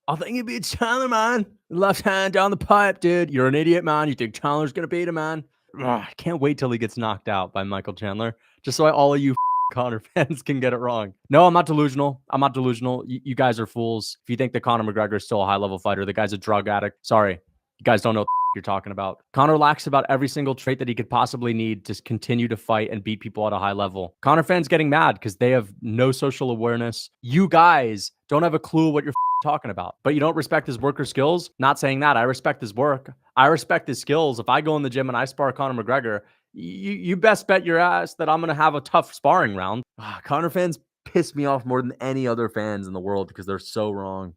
I think he beats Chandler, man. Left hand down the pipe, dude. You're an idiot, man. You think Chandler's going to beat him, man? Ugh, I can't wait till he gets knocked out by Michael Chandler, just so all of you Conor fans can get it wrong. No, I'm not delusional. I'm not delusional. You guys are fools. If you think that Conor McGregor is still a high-level fighter, the guy's a drug addict. Sorry. You guys don't know what you're talking about. Conor lacks about every single trait that he could possibly need to continue to fight and beat people at a high level. Conor fans getting mad because they have no social awareness. You guys don't have a clue what you're talking about, but you don't respect his work or skills. Not saying that. I respect his work. I respect his skills. If I go in the gym and I spar Conor McGregor, you best bet your ass that I'm going to have a tough sparring round. Conor fans piss me off more than any other fans in the world because they're so wrong.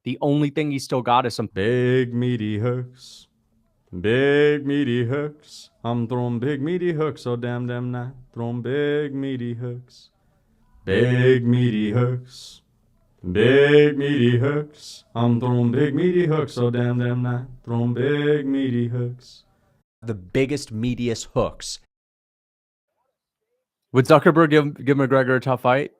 The only thing he's still got is some big meaty hooks. Big meaty hooks. I'm throwing big meaty hooks, so damn night. Throwing big meaty hooks. Big meaty hooks. Big meaty hooks. I'm throwing big meaty hooks, so damn night. Throwing big meaty hooks. The biggest, meatiest hooks. Would Zuckerberg give McGregor a tough fight?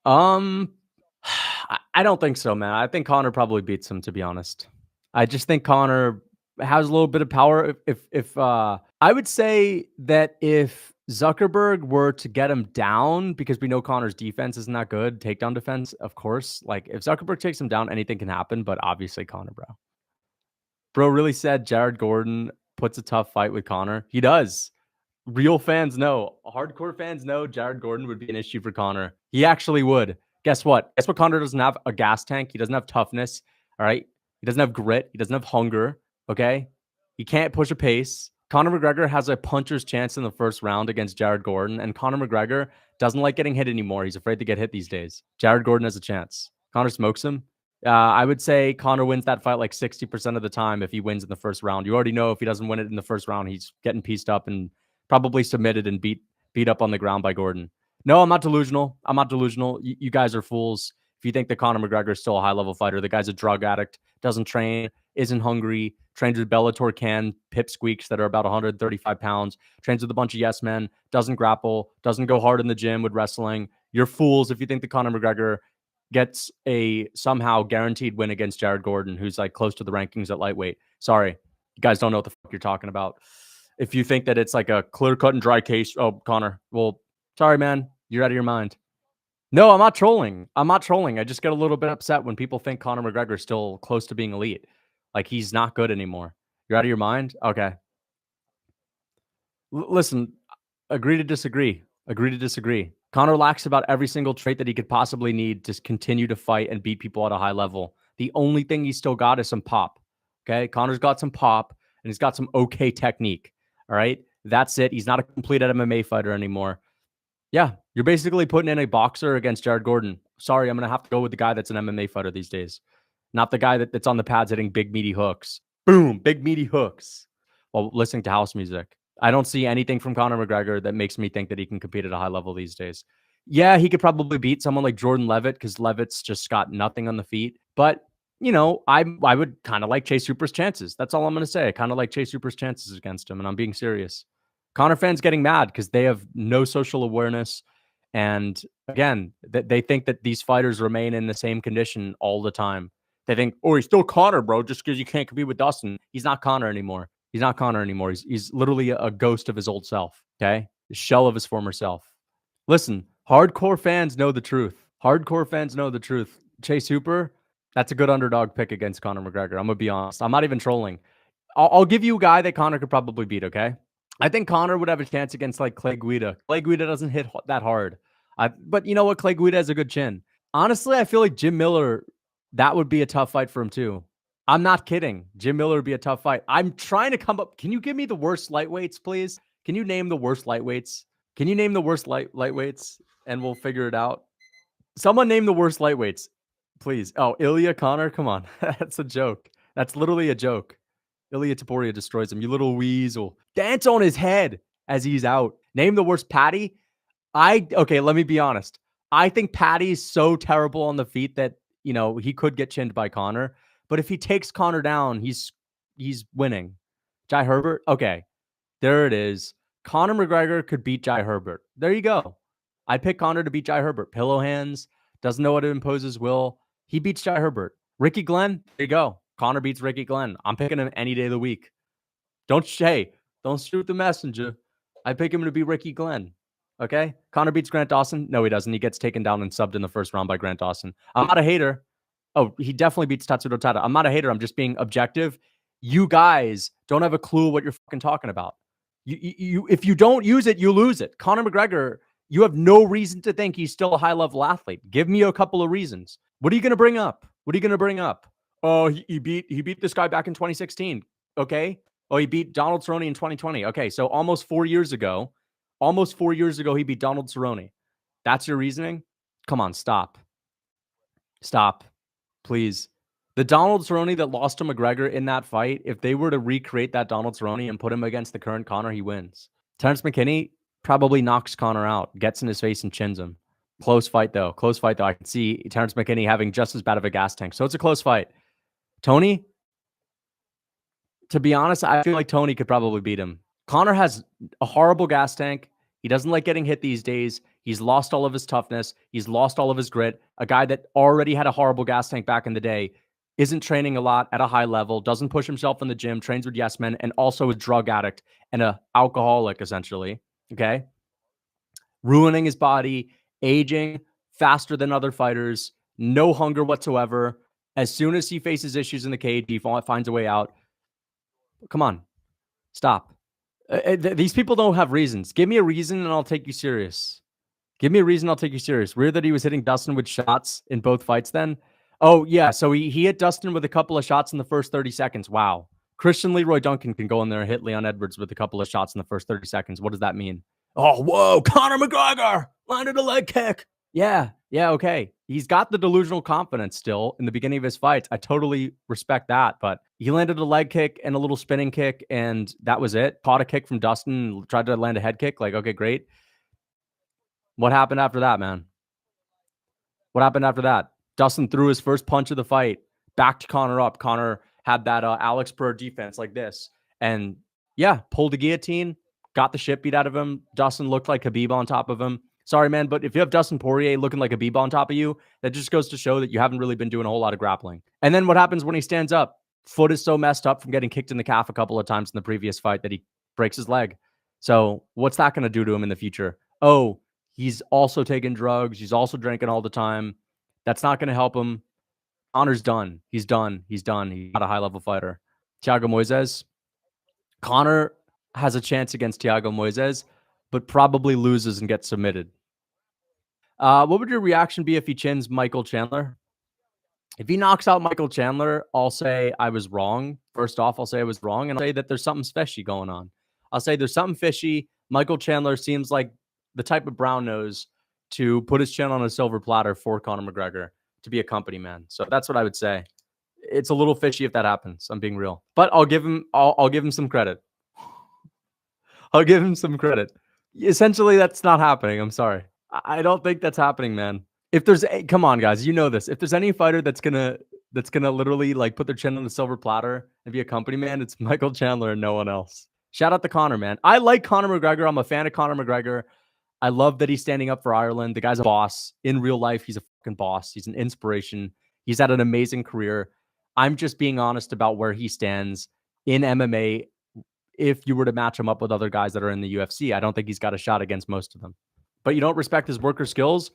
I don't think so, man. I think Conor probably beats him, to be honest. I just think Conor has a little bit of power. If I would say that if Zuckerberg were to get him down, because we know Conor's defense isn't that good, takedown defense, of course. Like if Zuckerberg takes him down, anything can happen. But obviously, Conor, bro really said Jared Gordon puts a tough fight with Conor. He does. Real fans know, hardcore fans know Jared Gordon would be an issue for Conor. He actually would. Guess what? Guess what? Conor doesn't have a gas tank. He doesn't have toughness. All right. He doesn't have grit. He doesn't have hunger. Okay. He can't push a pace. Conor McGregor has a puncher's chance in the first round against Jared Gordon, and Conor McGregor doesn't like getting hit anymore. He's afraid to get hit these days. Jared Gordon has a chance. Conor smokes him. I would say Conor wins that fight like 60% of the time if he wins in the first round. You already know if he doesn't win it in the first round, he's getting pieced up and probably submitted and beat up on the ground by Gordon. No, I'm not delusional. I'm not delusional. You guys are fools. If you think that Conor McGregor is still a high-level fighter, the guy's a drug addict, doesn't train, isn't hungry, trains with Bellator pipsqueaks that are about 135 pounds, trains with a bunch of yes men, doesn't grapple, doesn't go hard in the gym with wrestling. You're fools if you think that Conor McGregor gets a somehow guaranteed win against Jared Gordon, who's like close to the rankings at lightweight. Sorry, you guys don't know what the fuck you're talking about. If you think that it's like a clear cut and dry case, oh, Conor, well, sorry, man, you're out of your mind. No, I'm not trolling. I'm not trolling. I just get a little bit upset when people think Conor McGregor is still close to being elite. Like he's not good anymore. You're out of your mind? Okay. Listen, agree to disagree. Agree to disagree. Conor lacks about every single trait that he could possibly need to continue to fight and beat people at a high level. The only thing he's still got is some pop. Okay. Conor's got some pop and he's got some okay technique. All right. That's it. He's not a complete MMA fighter anymore. Yeah. You're basically putting in a boxer against Jared Gordon. Sorry, I'm going to have to go with the guy that's an MMA fighter these days, not the guy that's on the pads hitting big, meaty hooks. Boom. Big, meaty hooks while listening to house music. I don't see anything from Conor McGregor that makes me think that he can compete at a high level these days. Yeah, he could probably beat someone like Jordan Levitt because Levitt's just got nothing on the feet. But, you know, I would kind of like Chase Hooper's chances. That's all I'm going to say. I kind of like Chase Hooper's chances against him, and I'm being serious. Conor fans getting mad because they have no social awareness. And again, they think that these fighters remain in the same condition all the time. They think, oh, he's still Conor, bro, just because you can't compete with Dustin. He's not Conor anymore. He's not Conor anymore. He's literally a ghost of his old self, okay? The shell of his former self. Listen, hardcore fans know the truth. Hardcore fans know the truth. Chase Hooper, that's a good underdog pick against Conor McGregor. I'm going to be honest. I'm not even trolling. I'll give you a guy that Conor could probably beat, okay? I think Conor would have a chance against like Clay Guida. Clay Guida doesn't hit that hard. But you know what? Clay Guida has a good chin. Honestly, I feel like Jim Miller, that would be a tough fight for him too. I'm not kidding. Jim Miller would be a tough fight. I'm trying to come up. Can you give me the worst lightweights, please? Can you name the worst lightweights? Can you name the worst lightweights and we'll figure it out? Someone name the worst lightweights, please. Oh, Ilya Conor? Come on. That's a joke. That's literally a joke. Ilya Taporia destroys him. You little weasel. Dance on his head as he's out. Name the worst. Patty? Okay, let me be honest. I think Patty's so terrible on the feet that, you know, he could get chinned by Conor. But if he takes Conor down, he's winning. Jai Herbert? Okay, there it is. Conor McGregor could beat Jai Herbert. There you go. I'd pick Conor to beat Jai Herbert. Pillow hands, doesn't know how to impose his will. He beats Jai Herbert. Ricky Glenn, there you go. Conor beats Ricky Glenn. I'm picking him any day of the week. Don't shoot the messenger. I pick him to be Ricky Glenn. Okay? Conor beats Grant Dawson. No, he doesn't. He gets taken down and subbed in the first round by Grant Dawson. I'm not a hater. Oh, he definitely beats Tatsuro Tada. I'm not a hater. I'm just being objective. You guys don't have a clue what you're fucking talking about. You if you don't use it, you lose it. Conor McGregor, you have no reason to think he's still a high-level athlete. Give me a couple of reasons. What are you going to bring up? What are you going to bring up? Oh, he beat this guy back in 2016. Okay. Oh, he beat Donald Cerrone in 2020. Okay, so almost 4 years ago, he beat Donald Cerrone. That's your reasoning? Come on, stop. Stop. Please. The Donald Cerrone that lost to McGregor in that fight, if they were to recreate that Donald Cerrone and put him against the current Conor, he wins. Terrence McKinney probably knocks Conor out, gets in his face and chins him. Close fight, though. I can see Terrence McKinney having just as bad of a gas tank. So it's a close fight. Tony, to be honest, I feel like Tony could probably beat him. Conor has a horrible gas tank. He doesn't like getting hit these days. He's lost all of his toughness. He's lost all of his grit. A guy that already had a horrible gas tank back in the day, isn't training a lot at a high level, doesn't push himself in the gym, trains with yes men, and also a drug addict and an alcoholic, essentially. Okay? Ruining his body, aging faster than other fighters, no hunger whatsoever. As soon as he faces issues in the cage, he finds a way out. Come on. Stop. These people don't have reasons. Give me a reason and I'll take you serious. Weird that he was hitting Dustin with shots in both fights then. Oh, yeah. So he hit Dustin with a couple of shots in the first 30 seconds. Wow. Christian Leroy Duncan can go in there and hit Leon Edwards with a couple of shots in the first 30 seconds. What does that mean? Oh, whoa. Conor McGregor landed a leg kick. Yeah, okay. He's got the delusional confidence still in the beginning of his fights. I totally respect that, but he landed a leg kick and a little spinning kick, and that was it. Caught a kick from Dustin, tried to land a head kick. Like, okay, great. What happened after that, man? What happened after that? Dustin threw his first punch of the fight, backed Conor up. Conor had that Alex Burr defense like this, and yeah, pulled the guillotine, got the shit beat out of him. Dustin looked like Khabib on top of him. Sorry, man, but if you have Dustin Poirier looking like a Khabib on top of you, that just goes to show that you haven't really been doing a whole lot of grappling. And then what happens when he stands up? Foot is so messed up from getting kicked in the calf a couple of times in the previous fight that he breaks his leg. So what's that going to do to him in the future? Oh, he's also taking drugs. He's also drinking all the time. That's not going to help him. Conor's done. He's done. He's not a high-level fighter. Thiago Moises. Conor has a chance against Thiago Moises, but probably loses and gets submitted. What would your reaction be if he chins Michael Chandler? If he knocks out Michael Chandler, I'll say I was wrong. First off, I'll say I was wrong, and I'll say that there's something fishy going on. I'll say there's something fishy. Michael Chandler seems like the type of brown nose to put his chin on a silver platter for Conor McGregor to be a company man. So that's what I would say. It's a little fishy if that happens. I'm being real, but I'll give him some credit. I'll give him some credit. Essentially, that's not happening. I'm sorry. I don't think that's happening, man. If there's come on, guys, you know this. If there's any fighter that's gonna literally like put their chin on the silver platter and be a company man, it's Michael Chandler and no one else. Shout out to Conor, man. I like Conor McGregor. I'm a fan of Conor McGregor. I love that he's standing up for Ireland. The guy's a boss. In real life, he's a fucking boss. He's an inspiration. He's had an amazing career. I'm just being honest about where he stands in MMA. If you were to match him up with other guys that are in the UFC, I don't think he's got a shot against most of them. But you don't respect his work or skills?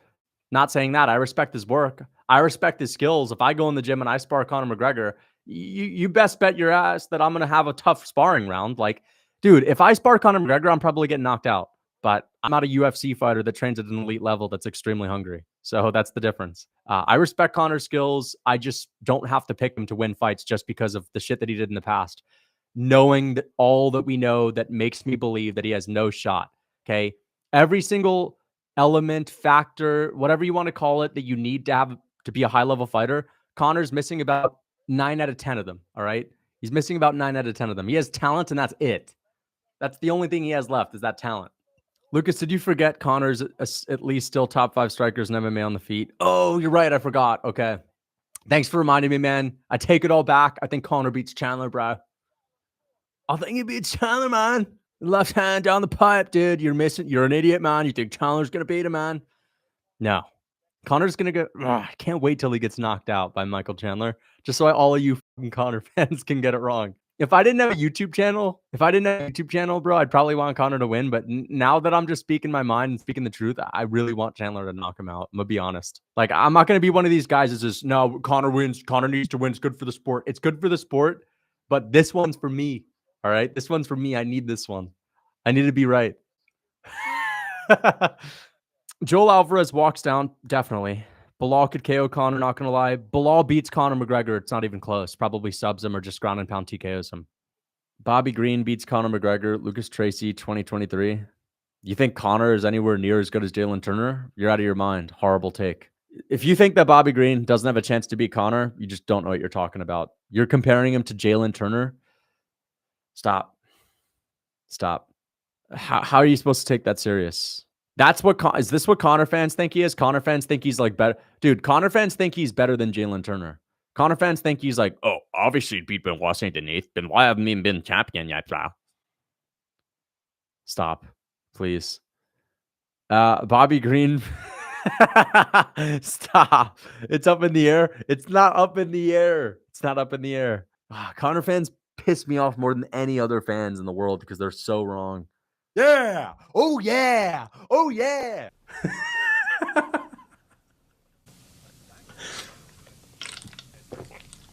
Not saying that. I respect his work. I respect his skills. If I go in the gym and I spar Conor McGregor, you best bet your ass that I'm going to have a tough sparring round. Like, dude, if I spar Conor McGregor, I'm probably getting knocked out. But I'm not a UFC fighter that trains at an elite level that's extremely hungry. So that's the difference. I respect Conor's skills. I just don't have to pick him to win fights just because of the shit that he did in the past. Knowing that all that we know that makes me believe that he has no shot. Okay. Every single element, factor, whatever you want to call it, that you need to have to be a high-level fighter, Conor's missing about 9 out of 10 of them, all right? He's missing about 9 out of 10 of them. He has talent, and that's it. That's the only thing he has left is that talent. Lucas, did you forget Conor's at least still top 5 strikers in MMA on the feet? Oh, you're right. I forgot. Okay. Thanks for reminding me, man. I take it all back. I think Conor beats Chandler, bro. I think he beats Chandler, man. Left hand down the pipe, dude. You're missing. You're an idiot, man. You think Chandler's going to beat him, man? No. Connor's going to go. I can't wait till he gets knocked out by Michael Chandler, just so all of you fucking Connor fans can get it wrong. If I didn't have a YouTube channel, bro, I'd probably want Connor to win. But now that I'm just speaking my mind and speaking the truth, I really want Chandler to knock him out. I'm going to be honest. Like, I'm not going to be one of these guys that's just, no, Connor wins. Connor needs to win. It's good for the sport. It's good for the sport. But this one's for me. All right. This one's for me. I need this one. I need to be right. Joel Alvarez walks down. Definitely. Bilal could KO Conor, not going to lie. Bilal beats Conor McGregor. It's not even close. Probably subs him or just ground and pound TKOs him. Bobby Green beats Conor McGregor. Lucas Tracy, 2023. You think Conor is anywhere near as good as Jalen Turner? You're out of your mind. Horrible take. If you think that Bobby Green doesn't have a chance to beat Conor, you just don't know what you're talking about. You're comparing him to Jalen Turner. Stop. How are you supposed to take that serious? That's what is this what Conor fans think he is? Conor fans think he's like better. Dude, Conor fans think he's better than Jalen Turner. Conor fans think he's like, oh, obviously beat Benoit Saint Denis. Benoit haven't even been champion yet, bro. Stop, please. Bobby Green. Stop. It's up in the air. It's not up in the air. It's not up in the air. Conor fans piss me off more than any other fans in the world because they're so wrong. Yeah. Oh, yeah. Oh, yeah.